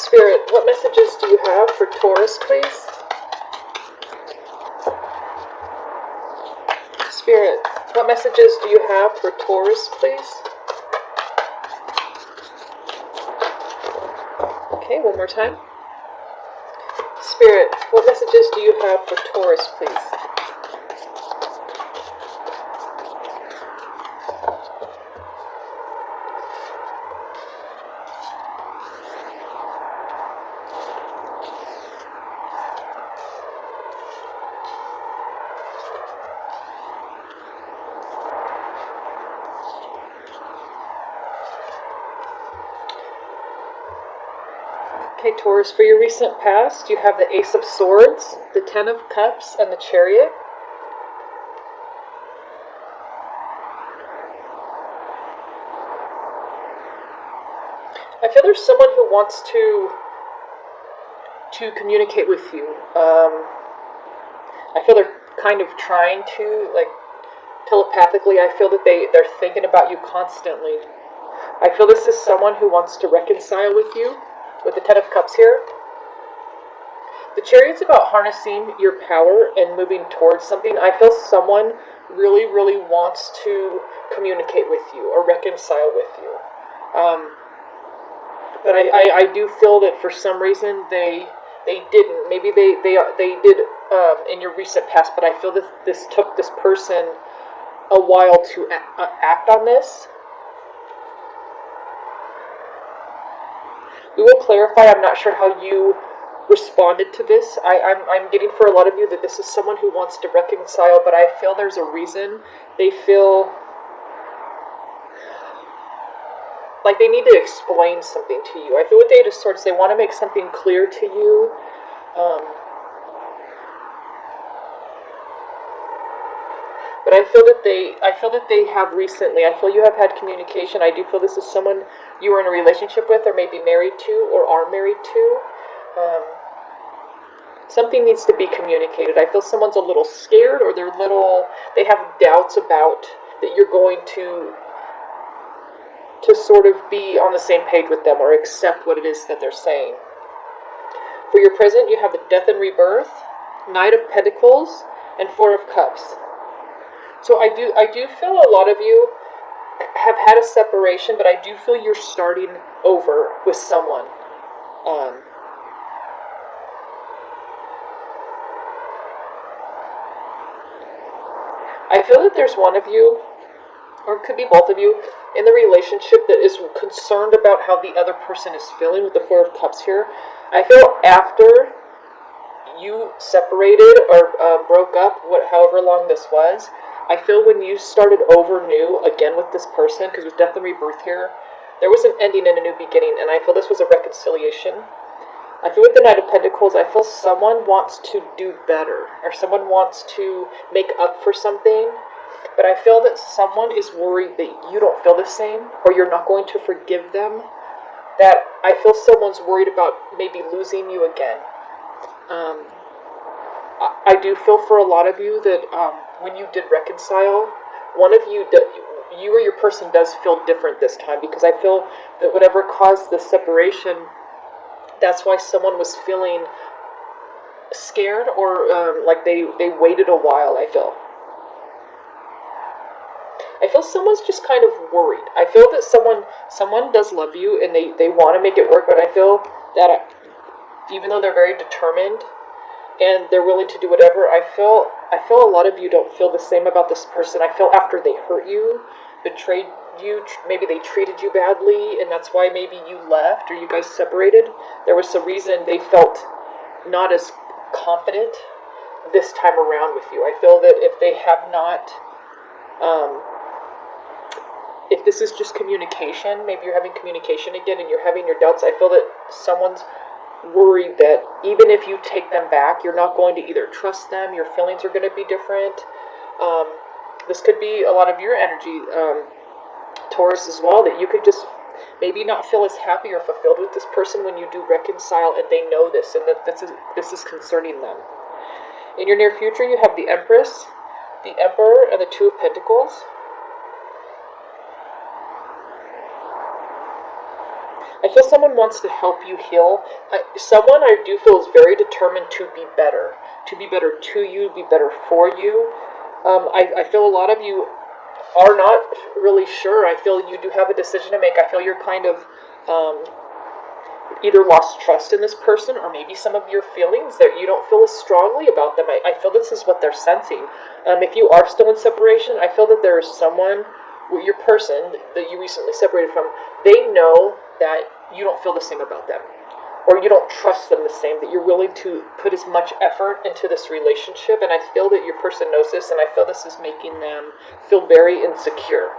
Spirit, what messages do you have for Taurus, please? Spirit, what messages do you have for Taurus, please? Okay, one more time. Spirit, what messages do you have for Taurus, please? Okay, Taurus, for your recent past, you have the Ace of Swords, the Ten of Cups, and the Chariot. I feel there's someone who wants to communicate with you. I feel they're kind of trying to, like, telepathically, I feel that they're thinking about you constantly. I feel this is someone who wants to reconcile with you, with the Ten of Cups here. The Chariot's about harnessing your power and moving towards something. I feel someone really, really wants to communicate with you or reconcile with you. But I do feel that for some reason they didn't. Maybe they did in your recent past, but I feel that this took this person a while to act on this. We will clarify. I'm not sure how you responded to this. I'm getting for a lot of you that this is someone who wants to reconcile, but I feel there's a reason. They feel like they need to explain something to you. I feel with the Eight of Swords, they want to make something clear to you. But I feel that they have recently. I feel you have had communication. I do feel this is someone you are in a relationship with, or maybe married to, or are married to. Something needs to be communicated. I feel someone's a little scared, or they have doubts about that you're going to sort of be on the same page with them or accept what it is that they're saying. For your present, you have the Death and Rebirth, Knight of Pentacles, and Four of Cups. So I do feel a lot of you have had a separation, but I do feel you're starting over with someone. I feel that there's one of you, or it could be both of you, in the relationship that is concerned about how the other person is feeling with the Four of Cups here. I feel after you separated or broke up, however long this was, I feel when you started over new again with this person, because with Death and Rebirth here, there was an ending and a new beginning, and I feel this was a reconciliation. I feel with the Knight of Pentacles, I feel someone wants to do better, or someone wants to make up for something, but I feel that someone is worried that you don't feel the same, or you're not going to forgive them, that I feel someone's worried about maybe losing you again. I do feel for a lot of you that when you did reconcile, one of you, you or your person does feel different this time, because I feel that whatever caused the separation, that's why someone was feeling scared, or like they waited a while, I feel. I feel someone's just kind of worried. I feel that someone does love you, and they want to make it work, but I feel that even though they're very determined, and they're willing to do whatever, I feel a lot of you don't feel the same about this person. I feel after they hurt you, betrayed you, maybe they treated you badly, and that's why maybe you left, or you guys separated. There was some reason they felt not as confident this time around with you. I feel that if they have not, if this is just communication, maybe you're having communication again and you're having your doubts, I feel that someone's worried that even if you take them back, you're not going to either trust them, your feelings are going to be different. This could be a lot of your energy, Taurus, as well, that you could just maybe not feel as happy or fulfilled with this person when you do reconcile, and they know this, and that this is concerning them. In your near future, you have the Empress, the Emperor, and the Two of Pentacles. I feel someone wants to help you heal. Someone I do feel is very determined to be better to you, be better for you. I feel a lot of you are not really sure. I feel you do have a decision to make. I feel you're kind of either lost trust in this person, or maybe some of your feelings that you don't feel as strongly about them. I feel this is what they're sensing. If you are still in separation, I feel that there is someone, your person that you recently separated from, they know that you don't feel the same about them, or you don't trust them the same, that you're willing to put as much effort into this relationship. And I feel that your person knows this, and I feel this is making them feel very insecure.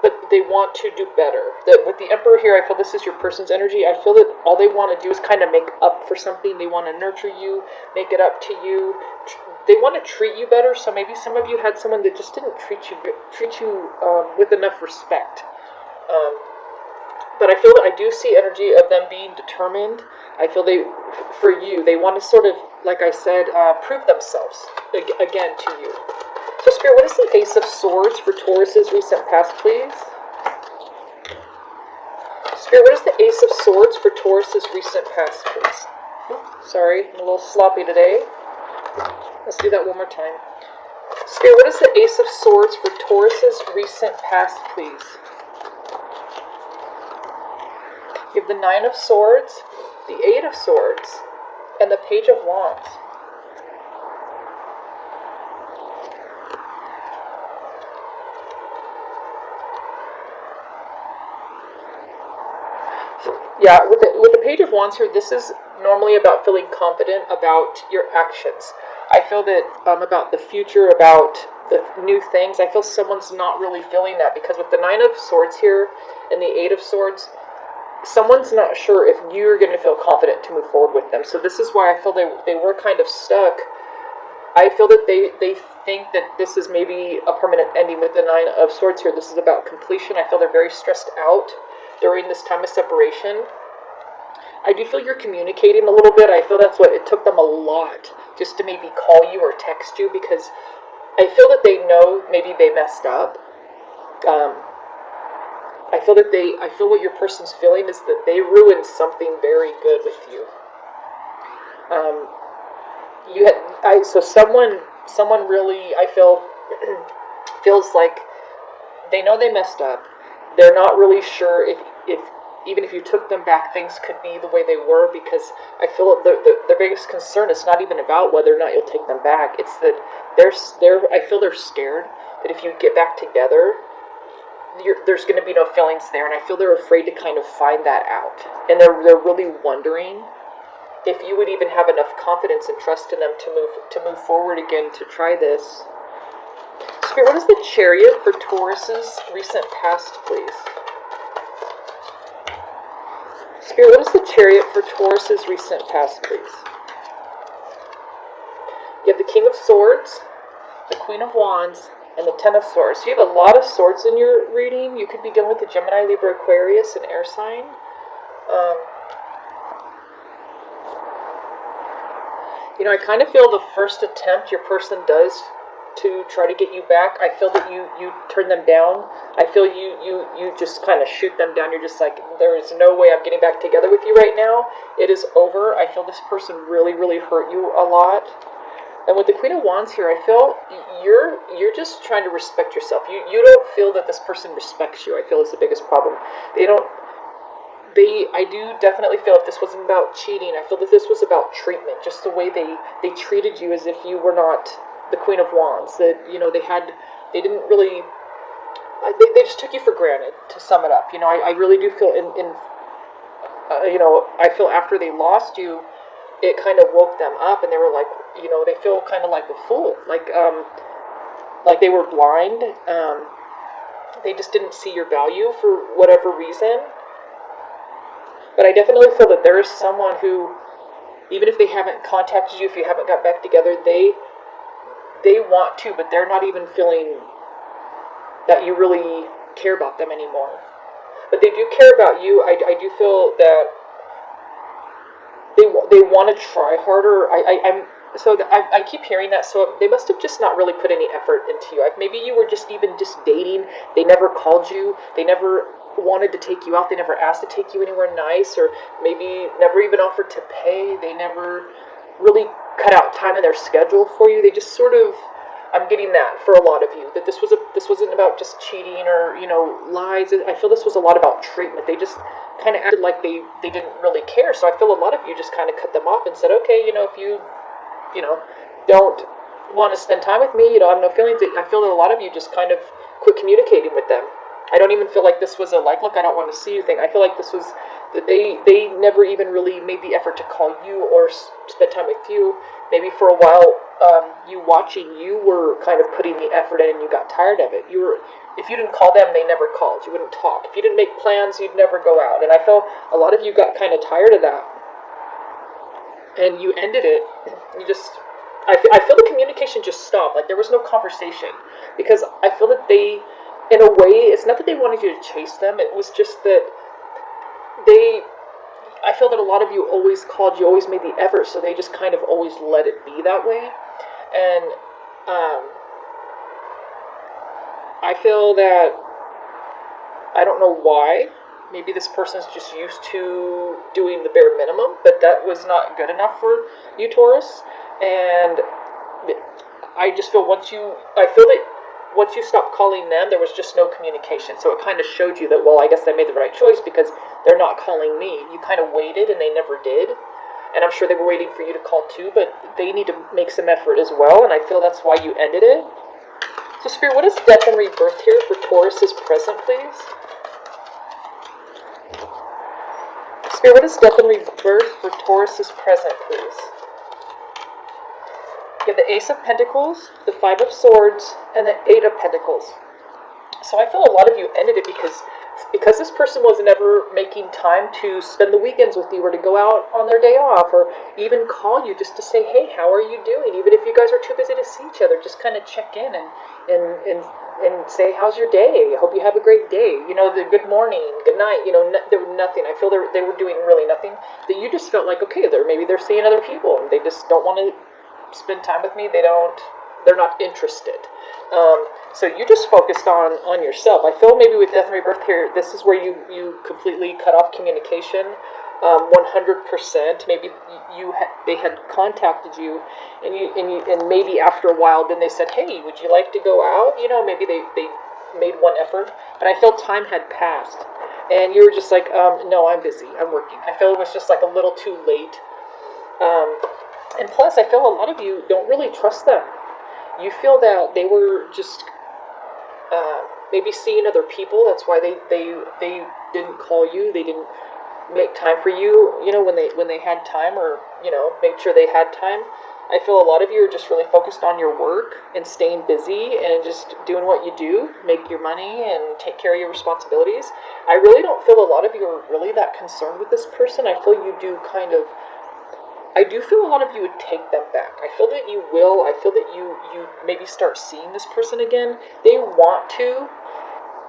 But they want to do better. That with the Emperor here, I feel this is your person's energy. I feel that all they want to do is kind of make up for something. They want to nurture you, make it up to you. They want to treat you better. So maybe some of you had someone that just didn't treat you with enough respect. But I feel that I do see energy of them being determined. I feel for you, they want to sort of, like I said, prove themselves again to you. So, Spirit, what is the Ace of Swords for Taurus's recent past, please? Spirit, what is the Ace of Swords for Taurus's recent past, please? Sorry, I'm a little sloppy today. Let's do that one more time. Spirit, what is the Ace of Swords for Taurus's recent past, please? You have the Nine of Swords, the Eight of Swords, and the Page of Wands. Yeah, with the Page of Wands here, this is normally about feeling confident about your actions. I feel that about the future, about the new things, I feel someone's not really feeling that, because with the Nine of Swords here and the Eight of Swords, someone's not sure if you're going to feel confident to move forward with them. So this is why I feel they were kind of stuck. I feel that they think that this is maybe a permanent ending with the Nine of Swords here. This is about completion. I feel they're very stressed out during this time of separation. I do feel you're communicating a little bit. I feel that's what it took them a lot just to maybe call you or text you, because I feel that they know maybe they messed up. I feel what your person's feeling is that they ruined something very good with you. So someone really, I feel, feels like they know they messed up. They're not really sure if even if you took them back, things could be the way they were, because I feel the biggest concern is not even about whether or not you'll take them back. It's that I feel they're scared that if you get back together, there's going to be no feelings there, and I feel they're afraid to kind of find that out, and they're really wondering if you would even have enough confidence and trust in them to move forward again to try this. Spirit, what is the Chariot for Taurus's recent past, please? Spirit, what is the Chariot for Taurus's recent past, please? You have the King of Swords, the Queen of Wands, and the Ten of Swords. So you have a lot of swords in your reading. You could be dealing with the Gemini, Libra, Aquarius, and air sign. I kind of feel the first attempt your person does to try to get you back, I feel that you turn them down. I feel you just kind of shoot them down. You're just like, there is no way I'm getting back together with you right now. It is over. I feel this person really, really hurt you a lot. And with the Queen of Wands here, I feel you're just trying to respect yourself. You don't feel that this person respects you. I feel is the biggest problem. I do definitely feel if this wasn't about cheating, I feel that this was about treatment. Just the way they treated you as if you were not the Queen of Wands. That they didn't really. They just took you for granted. To sum it up, I really do feel I feel after they lost you, it kind of woke them up, and they were like, they feel kind of like a fool, like they were blind. They just didn't see your value for whatever reason. But I definitely feel that there is someone who, even if they haven't contacted you, if you haven't got back together, they want to, but they're not even feeling that you really care about them anymore. But they do care about you. I do feel that they want to try harder. I keep hearing that, so they must have just not really put any effort into you. Maybe you were just dating. They never called you. They never wanted to take you out. They never asked to take you anywhere nice, or maybe never even offered to pay. They never really cut out time in their schedule for you. They just sort of, I'm getting that for a lot of you, that this wasn't about just cheating or, lies. I feel this was a lot about treatment. They just kind of acted like they didn't really care. So I feel a lot of you just kind of cut them off and said, okay, if you don't want to spend time with me, I have no feelings. I feel that a lot of you just kind of quit communicating with them. I don't even feel like this was a look, I don't want to see you thing. I feel like this was that they never even really made the effort to call you or spend time with you. Maybe for a while, you watching, you were kind of putting the effort in and you got tired of it. If you didn't call them, they never called. You wouldn't talk. If you didn't make plans, you'd never go out. And I feel a lot of you got kind of tired of that. And you ended it. I feel the communication just stopped. Like there was no conversation. Because I feel that they, in a way, it's not that they wanted you to chase them. It was just that I feel that a lot of you always called, you always made the effort, so they just kind of always let it be that way. And I feel that, I don't know why, maybe this person's just used to doing the bare minimum, but that was not good enough for you, Taurus. And I just feel once you stopped calling them, there was just no communication. So it kind of showed you that, well, I guess I made the right choice because they're not calling me. You kind of waited and they never did. And I'm sure they were waiting for you to call too, but they need to make some effort as well. And I feel that's why you ended it. So Spirit, what is death and rebirth here for Taurus's present, please? Spirit, what is death and rebirth for Taurus's present, please? You have the Ace of Pentacles, the Five of Swords, and the Eight of Pentacles. So I feel a lot of you ended it because this person was never making time to spend the weekends with you or to go out on their day off or even call you just to say, hey, how are you doing? Even if you guys are too busy to see each other, just kind of check in and say, how's your day? I hope you have a great day. The good morning, good night. There was nothing. I feel they were doing really nothing. That you just felt like, okay, maybe they're seeing other people and they just don't want to spend time with me. They're not interested. So you just focused on yourself. I feel maybe with death and rebirth here, this is where you completely cut off communication, 100%. Maybe they had contacted you, and maybe after a while, then they said, hey, would you like to go out? Maybe they made one effort, but I feel time had passed, and you were just like, no, I'm busy, I'm working. I feel it was just like a little too late. And plus, I feel a lot of you don't really trust them. You feel that they were just maybe seeing other people. That's why they didn't call you. They didn't make time for you. When they had time, or make sure they had time. I feel a lot of you are just really focused on your work and staying busy and just doing what you do, make your money and take care of your responsibilities. I really don't feel a lot of you are really that concerned with this person. I feel you do I do feel a lot of you would take them back. I feel that you will. I feel that you maybe start seeing this person again. They want to.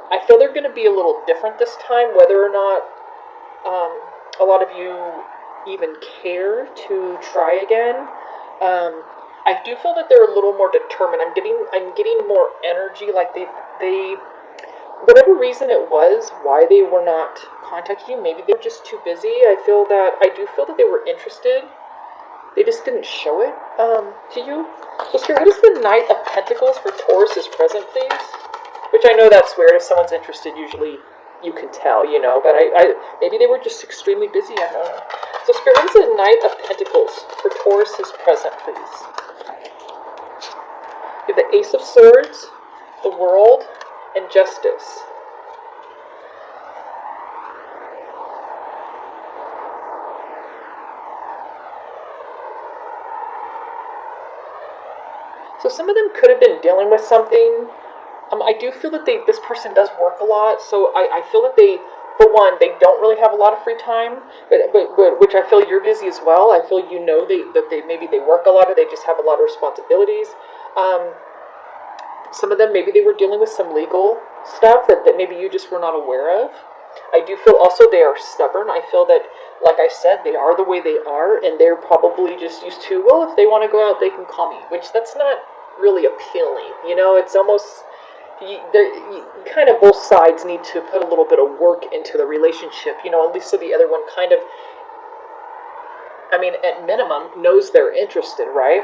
I feel they're going to be a little different this time, whether or not a lot of you even care to try again. I do feel that they're a little more determined. I'm getting more energy, like they whatever reason it was why they were not contacting you, maybe they were just too busy. I do feel that they were interested. They just didn't show it to you. So, Spirit, what is the Knight of Pentacles for Taurus's present, please? Which I know that's weird. If someone's interested, usually you can tell, But I maybe they were just extremely busy. I don't know. So, Spirit, what is the Knight of Pentacles for Taurus's present, please? You have the Ace of Swords, the World, and Justice. So some of them could have been dealing with something. I do feel that this person does work a lot. So I feel that for one, they don't really have a lot of free time. But which I feel you're busy as well. I feel maybe they work a lot, or they just have a lot of responsibilities. Some of them, maybe they were dealing with some legal stuff that maybe you just were not aware of. I do feel also they are stubborn. I feel that, like I said, they are the way they are, and they're probably just used to, if they want to go out, they can call me, which that's not really appealing. It's almost, kind of both sides need to put a little bit of work into the relationship, at least so the other one kind of, I mean, at minimum, knows they're interested, right?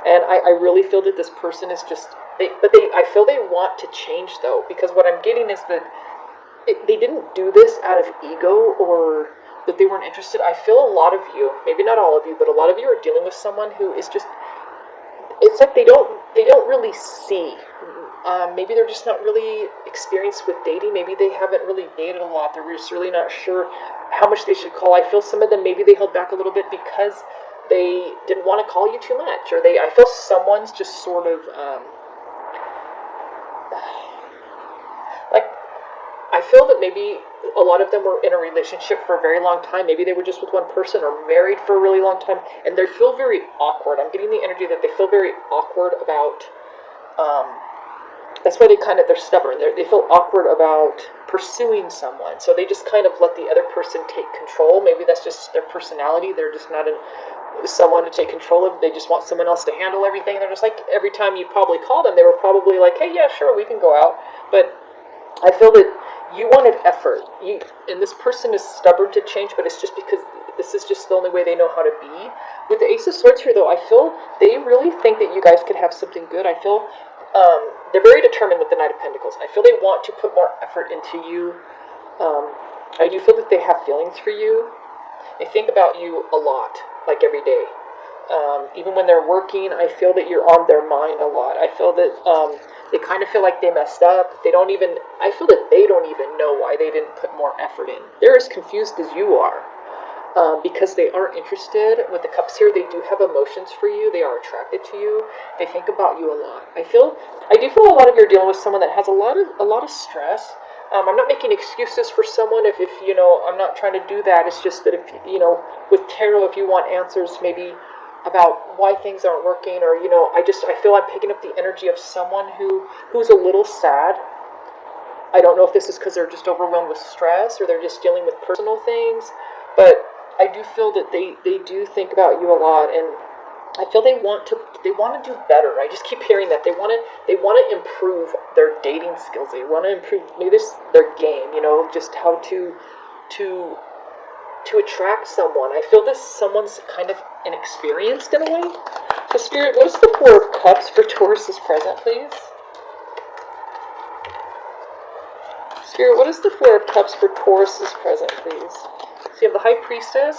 And I really feel that this person is just, I feel they want to change though, because what I'm getting is that they didn't do this out of ego or that they weren't interested. I feel a lot of you, maybe not all of you, but a lot of you are dealing with someone who is just, it's like they don't really see. Maybe they're just not really experienced with dating. Maybe they haven't really dated a lot. They're just really not sure how much they should call. I feel some of them, maybe they held back a little bit because they didn't want to call you too much, or I feel someone's just sort of, like, I feel that maybe a lot of them were in a relationship for a very long time. Maybe they were just with one person or married for a really long time, and they feel very awkward. I'm getting the energy that they feel very awkward about, that's why they're stubborn. They feel awkward about pursuing someone. So they just kind of let the other person take control. Maybe that's just their personality. They're just not someone to take control of. They just want someone else to handle everything. They're just like, every time you probably call them, they were probably like, hey, yeah, sure, we can go out. But I feel that you wanted effort. And this person is stubborn to change, but it's just because this is just the only way they know how to be. With the Ace of Swords here, though, I feel they really think that you guys could have something good. I feel they're very determined with the Knight of Pentacles. I feel they want to put more effort into you. I do feel that they have feelings for you. They think about you a lot, like every day. Even when they're working, I feel that you're on their mind a lot. I feel that they kind of feel like they messed up. I feel that they don't even know why they didn't put more effort in. They're as confused as you are. Because they aren't interested. With the Cups here, they do have emotions for you. They are attracted to you. They think about you a lot. I do feel a lot of you are dealing with someone that has a lot of stress. I'm not making excuses for someone if I'm not trying to do that. It's just that if, with tarot, if you want answers maybe about why things aren't working, or, I feel I'm picking up the energy of someone who's a little sad. I don't know if this is because they're just overwhelmed with stress or they're just dealing with personal things, but I do feel that they do think about you a lot, and I feel they want to do better. I just keep hearing that they want to improve their dating skills. They want to improve maybe their game. Just how to attract someone. I feel someone's kind of inexperienced in a way. So Spirit, what is the Four of Cups for Taurus' present, please? Spirit, what is the Four of Cups for Taurus' present, please? So you have the High Priestess,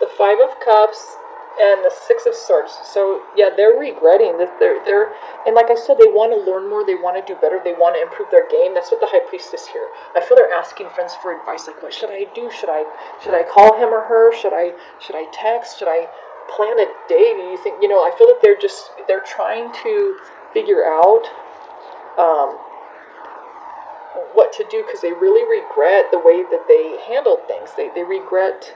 the Five of Cups, and the Six of Swords. So yeah, they're regretting that they're and like I said, they want to learn more, they want to do better, they want to improve their game. That's what the High Priestess here. I feel they're asking friends for advice, like, what should I do? Should I call him or her? Should I text? Should I plan a date? Do you think I feel that they're trying to figure out what to do, because they really regret the way that they handled things. They regret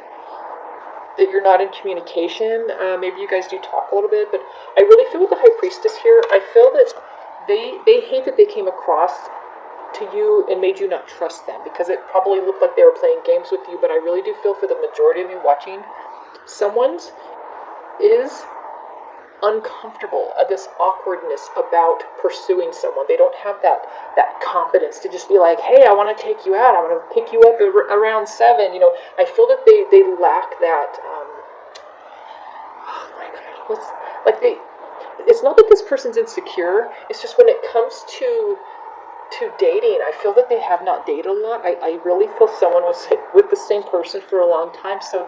that you're not in communication. Maybe you guys do talk a little bit, but I really feel with the High Priestess here, I feel that they hate that they came across to you and made you not trust them, because it probably looked like they were playing games with you. But I really do feel for the majority of you watching, someone's is uncomfortable at this awkwardness about pursuing someone. They don't have that confidence to just be like, hey, I want to take you out, I'm going to pick you up around 7. I feel that they lack that oh my god, it's not that this person's insecure, it's just when it comes to dating, I feel that they have not dated a lot. I really feel someone was with the same person for a long time, so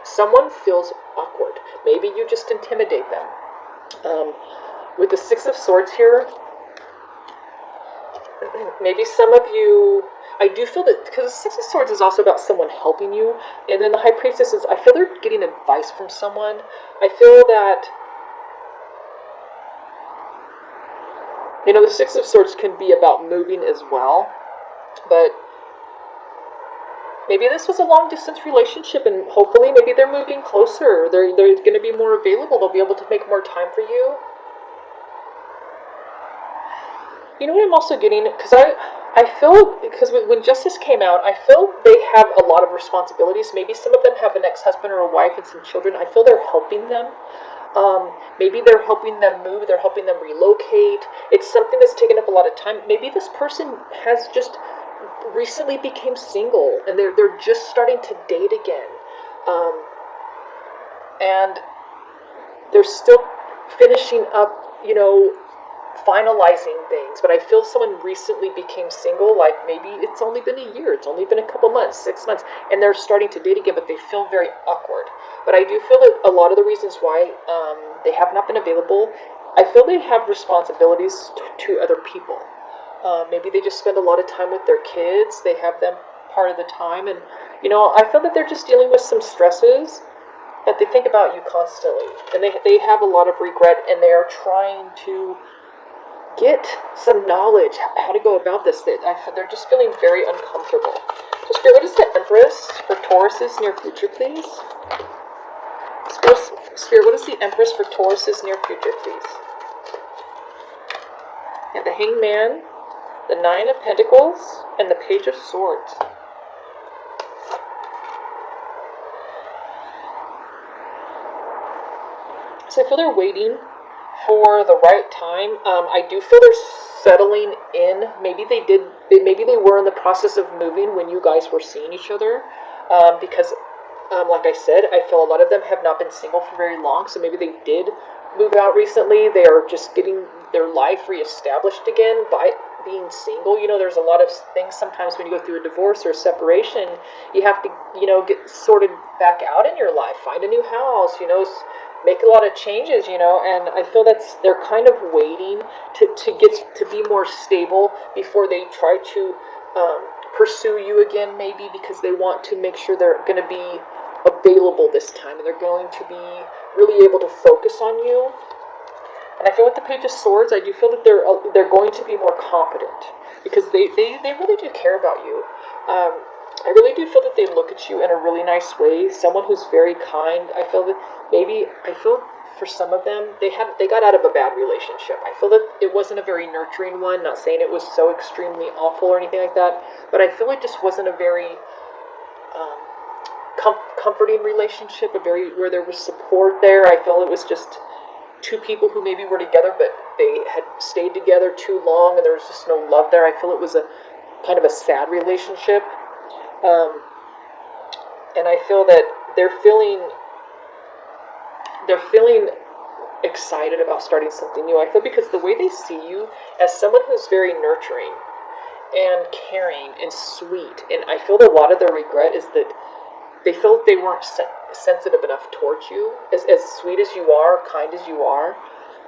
someone feels awkward. Maybe you just intimidate them. With the Six of Swords here, maybe some of you, I do feel that, because the Six of Swords is also about someone helping you, and then the High Priestess is, I feel they're getting advice from someone. I feel that, the Six of Swords can be about moving as well, but maybe this was a long-distance relationship, and hopefully maybe they're moving closer. They're going to be more available. They'll be able to make more time for you. You know what I'm also getting? Because I feel, because when Justice came out, I feel they have a lot of responsibilities. Maybe some of them have an ex-husband or a wife and some children. I feel they're helping them. Maybe they're helping them move, they're helping them relocate. It's something that's taken up a lot of time. Maybe this person has just recently became single and they're just starting to date again. And they're still finishing up, finalizing things. But I feel someone recently became single, like maybe it's only been a year, it's only been a couple months, 6 months, and they're starting to date again, but they feel very awkward. But I do feel that a lot of the reasons why they have not been available, I feel they have responsibilities to other people. Maybe they just spend a lot of time with their kids, they have them part of the time, and I feel that they're just dealing with some stresses, but they think about you constantly, and they have a lot of regret, and they are trying to get some knowledge how to go about this. They're just feeling very uncomfortable. So Spirit, what is the Empress for Taurus's near future, please? Spirit, what is the Empress for Taurus's near future, please? Yeah, the Hanged Man, the Nine of Pentacles, and the Page of Swords. So I feel they're waiting for the right time. I do feel they're settling in. Maybe they were in the process of moving when you guys were seeing each other. Because, like I said, I feel a lot of them have not been single for very long. So maybe they did move out recently. They are just getting their life reestablished again by being single. There's a lot of things sometimes when you go through a divorce or a separation, you have to, get sorted back out in your life, find a new house, make a lot of changes, and I feel they're kind of waiting to get to be more stable before they try to pursue you again, maybe because they want to make sure they're going to be available this time, and they're going to be really able to focus on you. And I feel with the Page of Swords, I do feel that they're going to be more competent because they really do care about you. I really do feel that they look at you in a really nice way. Someone who's very kind. I feel for some of them, they got out of a bad relationship. I feel that it wasn't a very nurturing one. Not saying it was so extremely awful or anything like that, but I feel it just wasn't a very comforting relationship. Where there was support there. I feel it was just two people who maybe were together, but they had stayed together too long, and there was just no love there. I feel it was a kind of a sad relationship. And I feel that they're feeling excited about starting something new. I feel because the way they see you as someone who's very nurturing and caring and sweet, and I feel that a lot of their regret is that they felt they weren't sensitive enough towards you. As sweet as you are, kind as you are,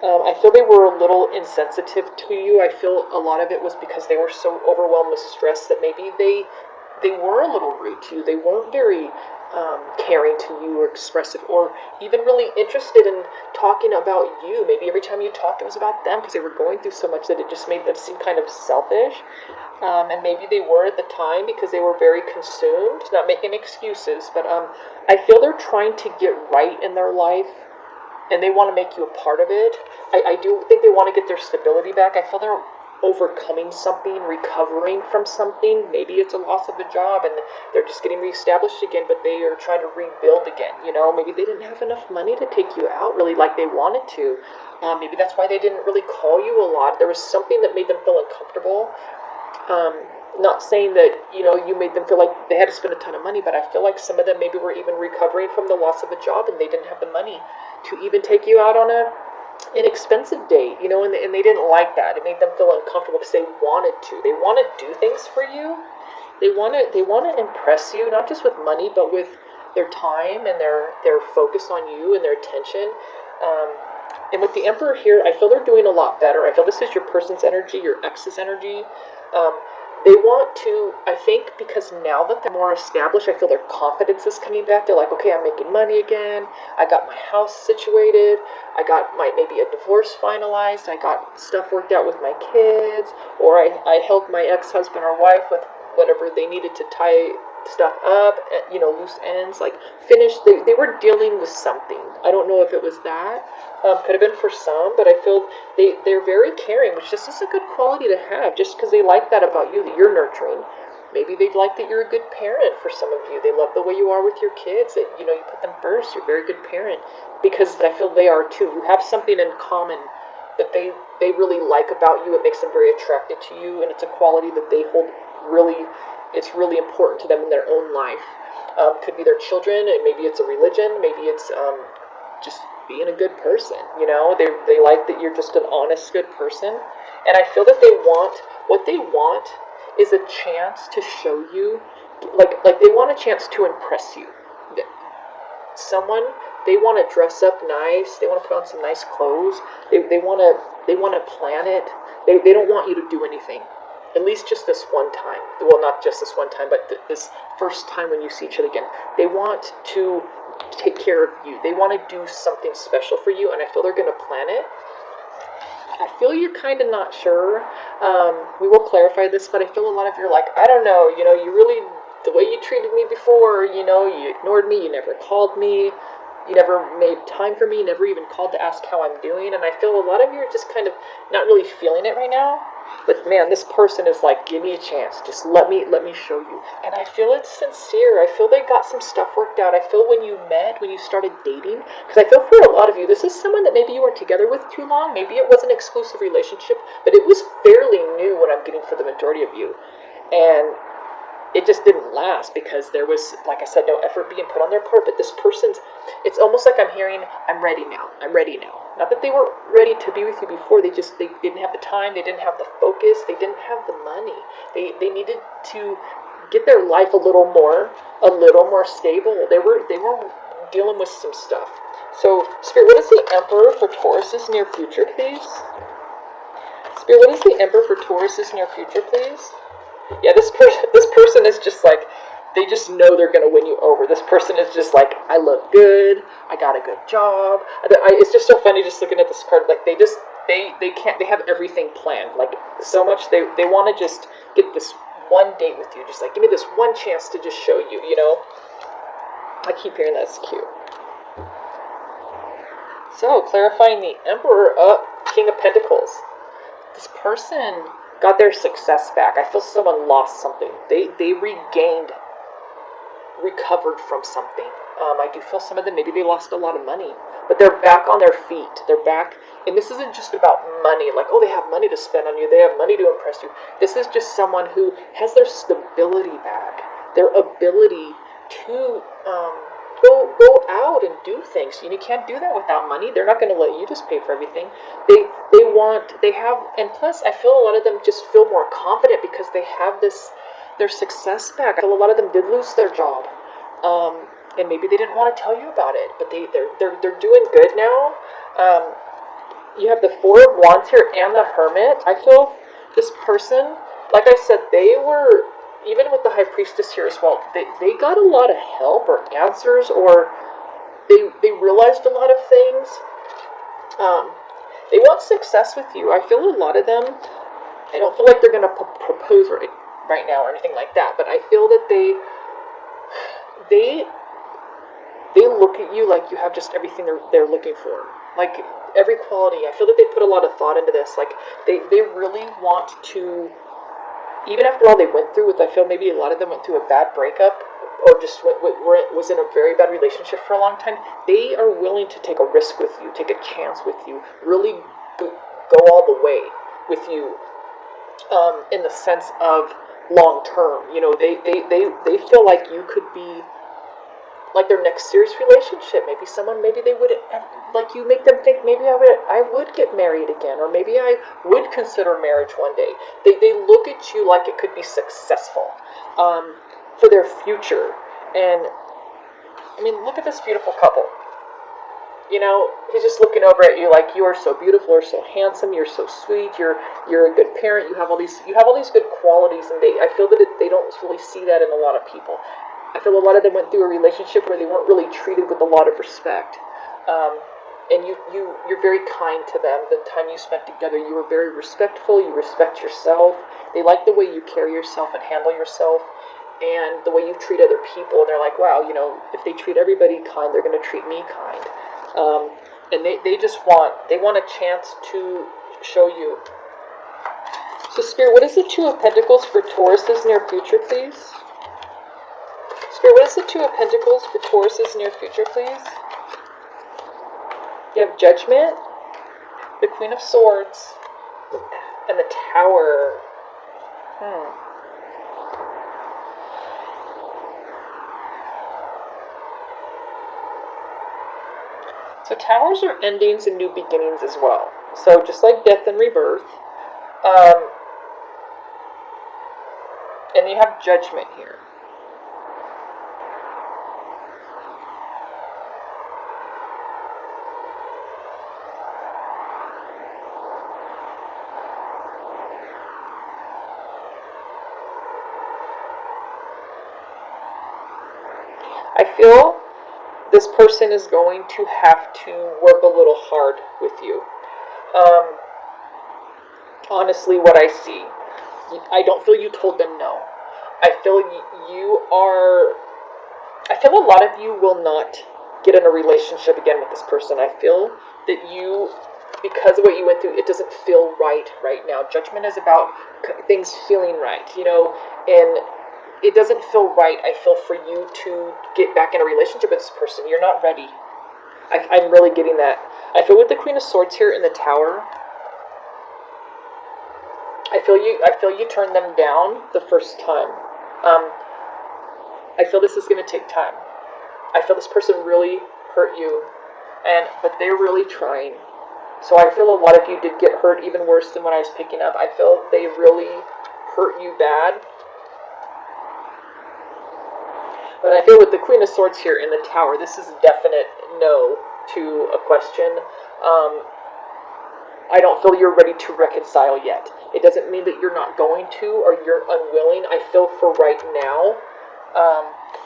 I feel they were a little insensitive to you. I feel a lot of it was because they were so overwhelmed with stress that maybe they were a little rude to you. They weren't very caring to you or expressive or even really interested in talking about you. Maybe every time you talked it was about them because they were going through so much that it just made them seem kind of selfish. And maybe they were at the time because they were very consumed, not making excuses, but I feel they're trying to get right in their life and they want to make you a part of it. I do think they want to get their stability back. I feel they're overcoming something, recovering from something. Maybe it's a loss of a job and they're just getting reestablished again, but they are trying to rebuild again. Maybe they didn't have enough money to take you out really like they wanted to. Maybe that's why they didn't really call you a lot. There was something that made them feel uncomfortable. Not saying that, you made them feel like they had to spend a ton of money, but I feel like some of them maybe were even recovering from the loss of a job and they didn't have the money to even take you out on an expensive date, and they didn't like that. It made them feel uncomfortable because they wanted to. They want to do things for you. They want to impress you, not just with money, but with their time and their focus on you and their attention. And with the Emperor here, I feel they're doing a lot better. I feel this is your person's energy, your ex's energy. They want to, I think, because now that they're more established, I feel their confidence is coming back. They're like, okay, I'm making money again. I got my house situated. I got maybe a divorce finalized. I got stuff worked out with my kids. Or I helped my ex-husband or wife with whatever they needed to tie stuff up, loose ends, like finish. They were dealing with something. I don't know if it was that. Could have been for some, but I feel they're very caring, which just is a good quality to have, just because they like that about you, that you're nurturing. Maybe they like that you're a good parent for some of you. They love the way you are with your kids, that, you know, you put them first. You're a very good parent. Because I feel they are too. You have something in common that they really like about you. It makes them very attracted to you, and it's a quality that they hold really, it's really important to them in their own life. Could be their children, and maybe it's a religion, maybe it's just being a good person. You know, they like that you're just an honest, good person. And I feel that what they want is a chance to show you, like they want a chance to impress you. Someone, they want to dress up nice, they want to put on some nice clothes, they want to plan it, they don't want you to do anything, at least just this one time. Well, not just this one time, but this first time when you see each other again. They want to take care of you, they want to do something special for you, and I feel they're going to plan it. I feel you're kind of not sure. We will clarify this, but I feel a lot of you are like, I don't know, you know, you really, the way you treated me before, you know, you ignored me, you never called me, you never made time for me, you never even called to ask how I'm doing, and I feel a lot of you are just kind of not really feeling it right now. But man, this person is like, give me a chance, just let me show you. And I feel it's sincere. I feel they got some stuff worked out. I feel when you met, when you started dating, because I feel for a lot of you, this is someone that maybe you weren't together with too long. Maybe it was an exclusive relationship, but it was fairly new, what I'm getting for the majority of you. And it just didn't last because there was, like I said, no effort being put on their part. But this person's, it's almost like I'm hearing, I'm ready now, I'm ready now. Not that they weren't ready to be with you before, they didn't have the time, they didn't have the focus, they didn't have the money. They needed to get their life a little more stable. They were dealing with some stuff. So, Spirit, what is the Emperor for Taurus's near future, please? Spirit, what is the Emperor for Taurus's near future, please? Yeah, this person is just like, they just know they're going to win you over. This person is just like, I look good, I got a good job. It's just so funny just looking at this card. Like, they have everything planned. Like, so much, they want to just get this one date with you. Just like, give me this one chance to just show you, you know? I keep hearing that's cute. So, clarifying the Emperor, King of Pentacles. This person got their success back. I feel someone lost something. They recovered from something. I do feel some of them, maybe they lost a lot of money, but they're back on their feet. They're back, and this isn't just about money, like, oh, they have money to spend on you, they have money to impress you. This is just someone who has their stability back, their ability to go out and do things. You can't do that without money. They're not going to let you just pay for everything. And plus, I feel a lot of them just feel more confident because they have their success back. I feel a lot of them did lose their job, and maybe they didn't want to tell you about it, but they're doing good now. You have the Four of Wands here and the Hermit. I feel this person, like I said, they were, even with the High Priestess here as well, they got a lot of help or answers, or they realized a lot of things. They want success with you. I feel a lot of them, I don't feel like they're going to propose right now or anything like that, but I feel that they look at you like you have just everything they're looking for. Like, every quality. I feel that they put a lot of thought into this. Like, they really want to, even after all they went through with, I feel maybe a lot of them went through a bad breakup, or just was in a very bad relationship for a long time. They are willing to take a risk with you, take a chance with you, really go all the way with you, in the sense of long term. You know, they feel like you could be like their next serious relationship. Maybe they would, like, you make them think, maybe I would get married again, or maybe I would consider marriage one day. They look at you like it could be successful, for their future. And I mean, look at this beautiful couple. You know, he's just looking over at you like, you are so beautiful, you're so handsome, you're so sweet, you're a good parent, you have all these good qualities, and I feel that they don't really see that in a lot of people. I feel a lot of them went through a relationship where they weren't really treated with a lot of respect. And you're very kind to them. The time you spent together, you were very respectful, you respect yourself. They like the way you carry yourself and handle yourself, and the way you treat other people. And they're like, wow, you know, if they treat everybody kind, they're going to treat me kind. And they want a chance to show you. So, Spirit, what is the Two of Pentacles for Taurus's near future, please? Spirit, what is the Two of Pentacles for Taurus's near future, please? You have Judgment, the Queen of Swords, and the Tower. So towers are endings and new beginnings as well. So just like death and rebirth. And you have Judgment here. I feel this person is going to have to work a little hard with you. Honestly, what I see, I don't feel you told them no. I feel I feel a lot of you will not get in a relationship again with this person. I feel that you, because of what you went through, it doesn't feel right now. Judgment is about things feeling right, and it doesn't feel right, I feel, for you to get back in a relationship with this person. You're not ready. I'm really getting that. I feel with the Queen of Swords here in the Tower, I feel you turned them down the first time. I feel this is going to take time. I feel this person really hurt you, but they're really trying. So I feel a lot of you did get hurt even worse than what I was picking up. I feel they really hurt you bad. But I feel with the Queen of Swords here in the Tower, this is a definite no to a question. I don't feel you're ready to reconcile yet. It doesn't mean that you're not going to or you're unwilling. I feel for right now,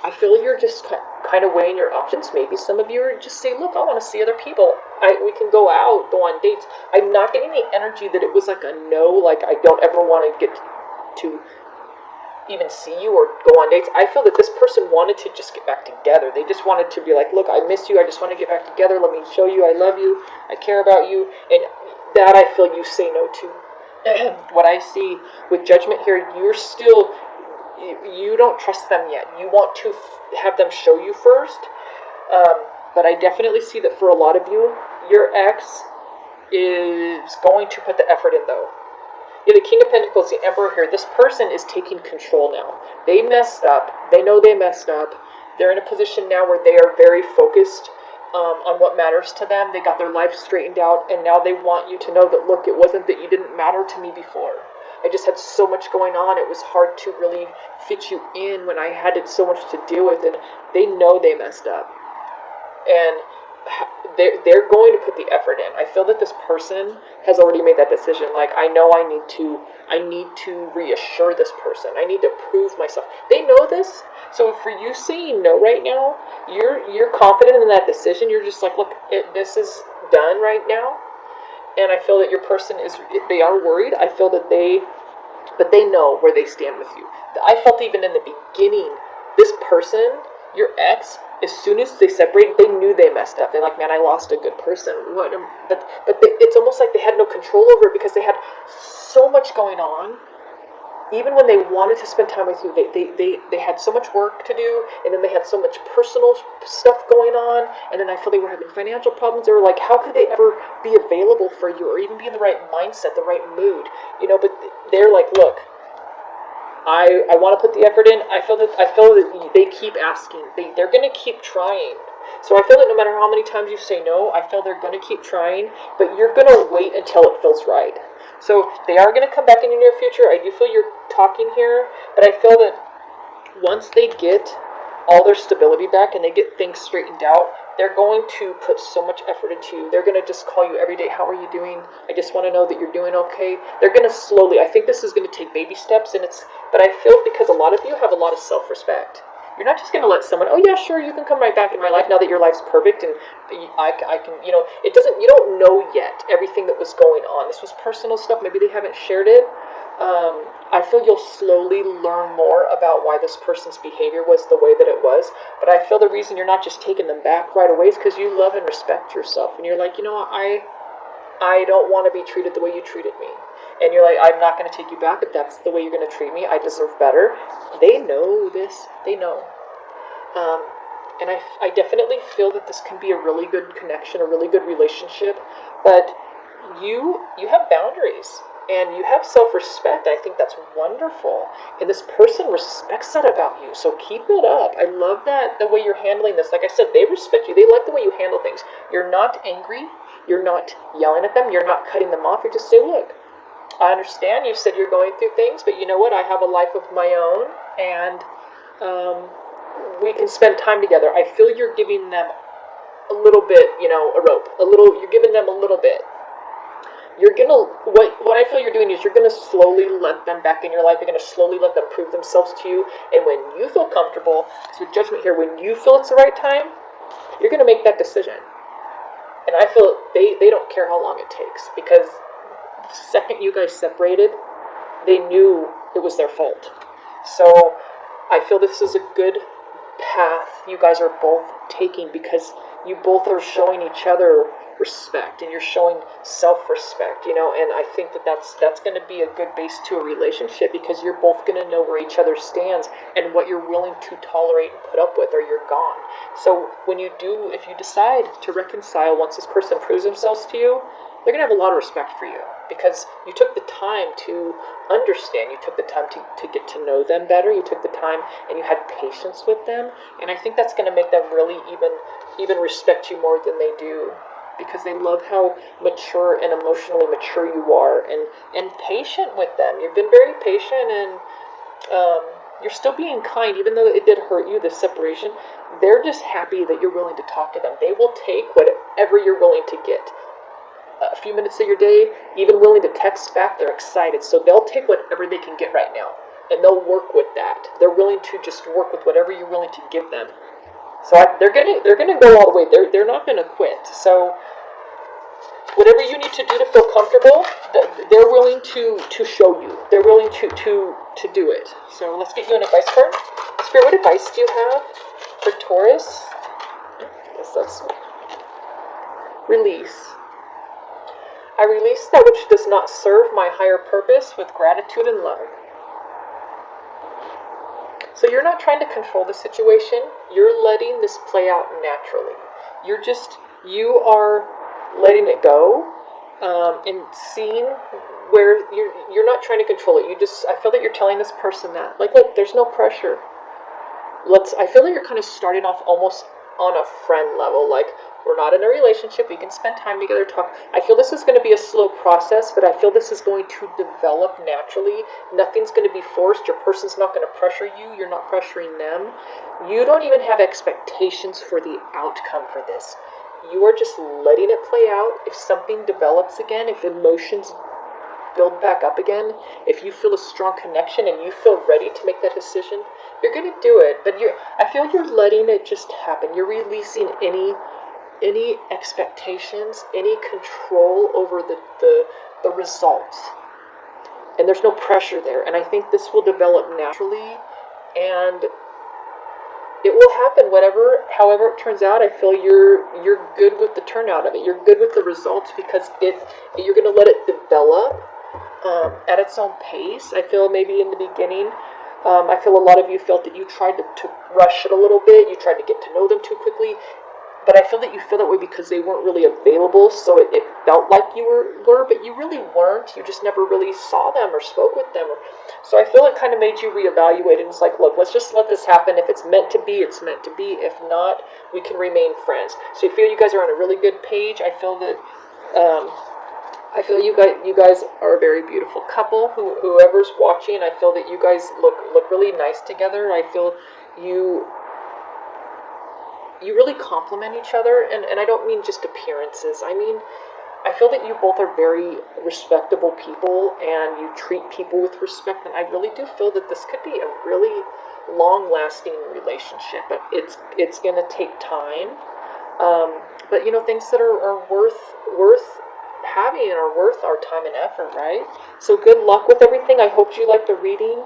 I feel you're just kind of weighing your options. Maybe some of you are just saying, look, I want to see other people. We can go out, go on dates. I'm not getting the energy that it was like a no, like I don't ever want to get to even see you or go on dates. I feel that this person wanted to just get back together. They just wanted to be like, look, I miss you. I just want to get back together. Let me show you I love you. I care about you. And that I feel you say no to. What I see with Judgment here, you're still, you don't trust them yet. You want to have them show you first. But I definitely see that for a lot of you, your ex is going to put the effort in though. Yeah, the King of Pentacles, the Emperor here, this person is taking control now. They messed up. They know they messed up. They're in a position now where they are very focused on what matters to them. They got their life straightened out, and now they want you to know that, look, it wasn't that you didn't matter to me before. I just had so much going on. It was hard to really fit you in when I had so much to deal with, and they know they messed up. And they're going to put the effort in. I feel that this person has already made that decision. Like, I know I need to reassure this person. I need to prove myself. They know this. So for you saying no right now, you're confident in that decision. You're just like, look, this is done right now. And I feel that your person they are worried. I feel that but they know where they stand with you. I felt even in the beginning, this person, your ex, as soon as they separated, they knew they messed up. They're like, man, I lost a good person. But it's almost like they had no control over it because they had so much going on. Even when they wanted to spend time with you, they had so much work to do, and then they had so much personal stuff going on, and then I feel they were having financial problems. They were like, how could they ever be available for you or even be in the right mindset, the right mood? But they're like, look, I want to put the effort in. I feel that they keep asking. They're going to keep trying. So I feel that no matter how many times you say no, I feel they're going to keep trying, but you're going to wait until it feels right. So they are going to come back in your near future. I do feel you're talking here, but I feel that once they get all their stability back and they get things straightened out, they're going to put so much effort into you. They're going to just call you every day. How are you doing? I just want to know that you're doing okay. They're going to slowly, I think this is going to take baby steps, but I feel because a lot of you have a lot of self-respect. You're not just going to let someone, oh yeah, sure, you can come right back in my life now that your life's perfect and I can, it doesn't, you don't know yet everything that was going on. This was personal stuff. Maybe they haven't shared it. I feel you'll slowly learn more about why this person's behavior was the way that it was. But I feel the reason you're not just taking them back right away is because you love and respect yourself. And you're like, I don't want to be treated the way you treated me. and you're like, I'm not going to take you back if that's the way you're going to treat me. I deserve better. They know this. They know. And I definitely feel that this can be a really good connection, a really good relationship, but you have boundaries and you have self-respect. I think that's wonderful, and this person respects that about you, so keep it up. I love that, the way you're handling this. Like I said, they respect you. They like the way you handle things. You're not angry. You're not yelling at them. You're not cutting them off. You're just saying, look, I understand you said you're going through things, but you know what? I have a life of my own, and we can spend time together. I feel you're giving them a little bit, a rope. You're giving them a little bit. You're gonna, what I feel you're doing is you're gonna slowly let them back in your life. You're gonna slowly let them prove themselves to you. And when you feel comfortable, so judgment here, when you feel it's the right time, you're gonna make that decision. And I feel they don't care how long it takes, because the second you guys separated, they knew it was their fault. So I feel this is a good path you guys are both taking, because you both are showing each other respect, and you're showing self-respect, and I think that's going to be a good base to a relationship, because you're both going to know where each other stands and what you're willing to tolerate and put up with, or you're gone. So if you decide to reconcile once this person proves themselves to you, they're going to have a lot of respect for you, because you took the time to understand. You took the time to get to know them better. You took the time and you had patience with them. And I think that's going to make them really even respect you more than they do, because they love how mature and emotionally mature you are, and patient with them. You've been very patient, and you're still being kind, even though it did hurt you, this separation. They're just happy that you're willing to talk to them. They will take whatever you're willing to get. A few minutes of your day, even willing to text back, they're excited. So they'll take whatever they can get right now, and they'll work with that. They're willing to just work with whatever you're willing to give them. So they're gonna go all the way. They're not gonna quit. So whatever you need to do to feel comfortable, they're willing to show you. They're willing to do it. So let's get you an advice card. Spirit, what advice do you have for Taurus? Yes, that's release. I release that which does not serve my higher purpose with gratitude and love. So you're not trying to control the situation. You're letting this play out naturally. You are letting it go, and seeing where you're not trying to control it. I feel that you're telling this person that, like, look, there's no pressure. I feel that you're kind of starting off almost on a friend level, like, we're not in a relationship, we can spend time together, talk. I feel this is going to be a slow process, but I feel this is going to develop naturally. Nothing's going to be forced. Your person's not going to pressure you. You're not pressuring them. You don't even have expectations for the outcome for this. You are just letting it play out. If something develops again, if emotions build back up again, if you feel a strong connection and you feel ready to make that decision, you're going to do it. But I feel you're letting it just happen. You're releasing any expectations, any control over the results. And there's no pressure there. And I think this will develop naturally, and it will happen however it turns out. I feel you're good with the turnout of it. You're good with the results, because you're going to let it develop at its own pace. I feel maybe in the beginning, I feel a lot of you felt that you tried to rush it a little bit. You tried to get to know them too quickly. But I feel that you feel that way because they weren't really available, so it felt like you were, but you really weren't. You just never really saw them or spoke with them. So I feel it kind of made you reevaluate, and it's like, look, let's just let this happen. If it's meant to be, it's meant to be. If not, we can remain friends. So I feel you guys are on a really good page. I feel that you guys are a very beautiful couple. Whoever's watching, I feel that you guys look really nice together. I feel you really complement each other, and I don't mean just appearances. I feel that you both are very respectable people, and you treat people with respect, and I really do feel that this could be a really long-lasting relationship, but it's going to take time. But things that are worth having and are worth our time and effort, right? So good luck with everything. I hope you like the reading.